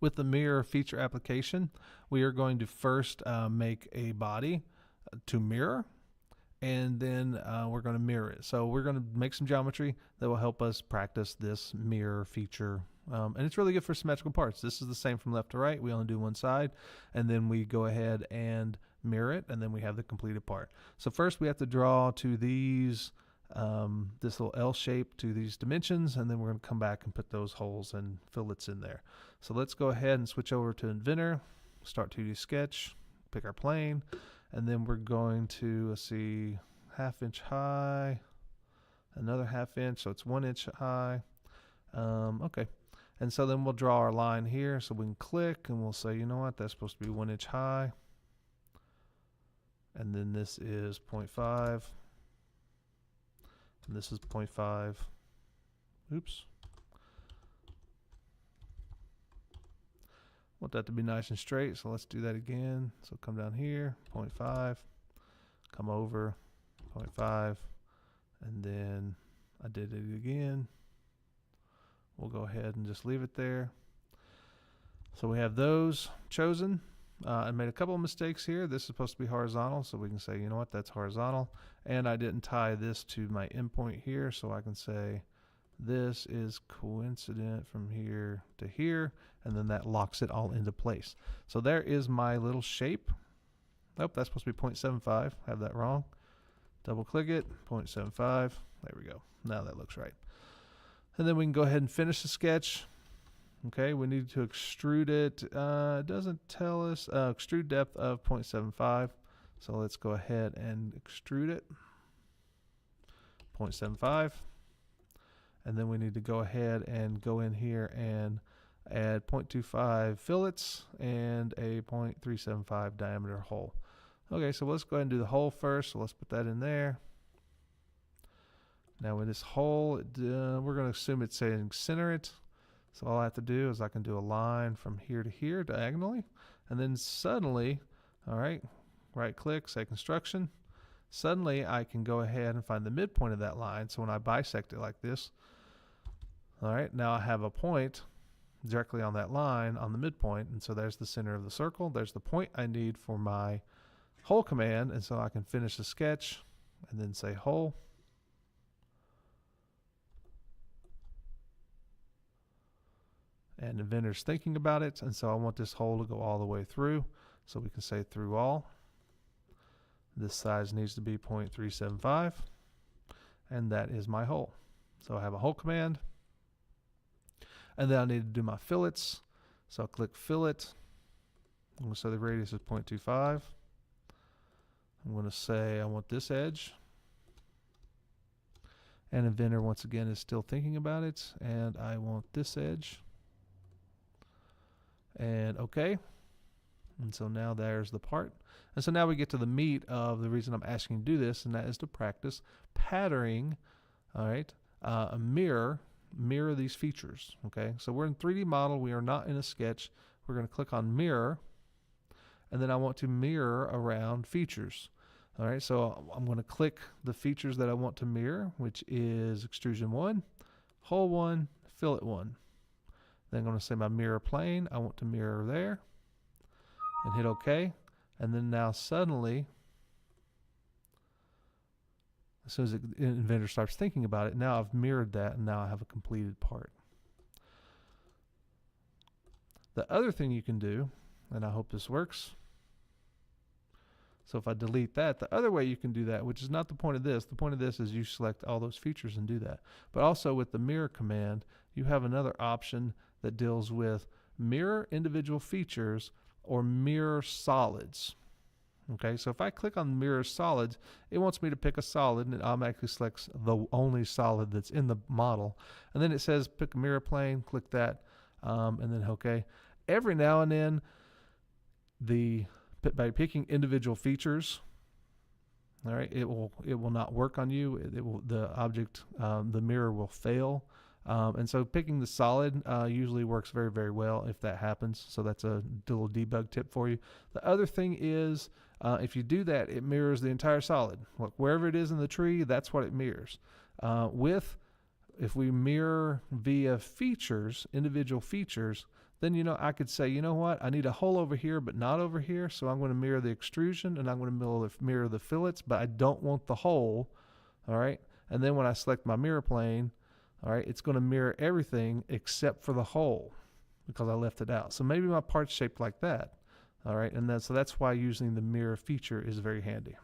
With the mirror feature application, we are going to first make a body to mirror, and then we're going to mirror it. So we're going to make some geometry that will help us practice this mirror feature. And it's really good for symmetrical parts. This is the same from left to right. We only do one side, and then we go ahead and mirror it, and then we have the completed part. So first we have to draw to these, this little L shape to these dimensions, and then we're going to come back and put those holes and fillets in there. So let's go ahead and switch over to Inventor, start 2D Sketch, pick our plane, and then we're going to, let's see, 1/2 inch high, another 1/2 inch, so it's 1 inch high. Okay. And so then we'll draw our line here, so we can click and we'll say, you know what, that's supposed to be 1 inch high. And then this is 0.5. And this is 0.5. Oops. Want that to be nice and straight, so let's do that again. So come down here, 0.5, come over, 0.5, and then I did it again. We'll go ahead and just leave it there. So we have those chosen. I made a couple of mistakes here. This is supposed to be horizontal, so we can say, you know what, that's horizontal. And I didn't tie this to my endpoint here, so I can say this is coincident from here to here, and then that locks it all into place. So there is my little shape. Oh, that's supposed to be 0.75. Have that wrong. Double click it, 0.75. There we go. Now that looks right. And then we can go ahead and finish the sketch. Okay, we need to extrude it. It doesn't tell us. Extrude depth of 0.75. So let's go ahead and extrude it. 0.75. And then we need to go ahead and go in here and add 0.25 fillets and a 0.375 diameter hole. Okay, so let's go ahead and do the hole first. So let's put that in there. Now with this hole, we're going to assume it's saying center it. So all I have to do is I can do a line from here to here diagonally. And then suddenly, all right, right click, say construction. Suddenly I can go ahead and find the midpoint of that line. So when I bisect it like this, all right, now I have a point directly on that line on the midpoint. And so there's the center of the circle. There's the point I need for my hole command. And so I can finish the sketch and then say hole. And Inventor's thinking about it, and so I want this hole to go all the way through, so we can say through all. This size needs to be 0.375, and that is my hole. So I have a hole command, and then I need to do my fillets. So I'll click fillet. I'm going to say the radius is 0.25. I'm going to say I want this edge. And Inventor once again is still thinking about it, and I want this edge. And okay, and so now there's the part. And so now we get to the meat of the reason I'm asking you to do this, and that is to practice patterning. All right, a mirror these features. Okay, so we're in 3D model, we are not in a sketch. We're going to click on mirror, and then I want to mirror around features. All right, so I'm going to click the features that I want to mirror, which is extrusion 1, hole 1, fillet 1. Then I'm going to say my mirror plane, I want to mirror there, and hit OK. And then now suddenly, as soon as the Inventor starts thinking about it, now I've mirrored that, and now I have a completed part. The other thing you can do, and I hope this works, so if I delete that, the other way you can do that, which is not the point of this, the point of this is you select all those features and do that. But also with the mirror command, you have another option that deals with mirror individual features or mirror solids. Okay, so if I click on mirror solids, it wants me to pick a solid, and it automatically selects the only solid that's in the model. And then it says pick a mirror plane, click that, and then okay. Every now and then, by picking individual features, all right, it will not work on you. The object, the mirror will fail. And so picking the solid usually works very, very well if that happens. So that's a little debug tip for you. The other thing is, if you do that, it mirrors the entire solid. Look, wherever it is in the tree, that's what it mirrors. With if we mirror via features, individual features, then, you know, I could say, you know what, I need a hole over here, but not over here. So I'm going to mirror the extrusion and I'm going to mirror the fillets, but I don't want the hole. All right. And then when I select my mirror plane, all right, it's going to mirror everything except for the hole because I left it out. So maybe my part's shaped like that. All right. And then, so that's why using the mirror feature is very handy.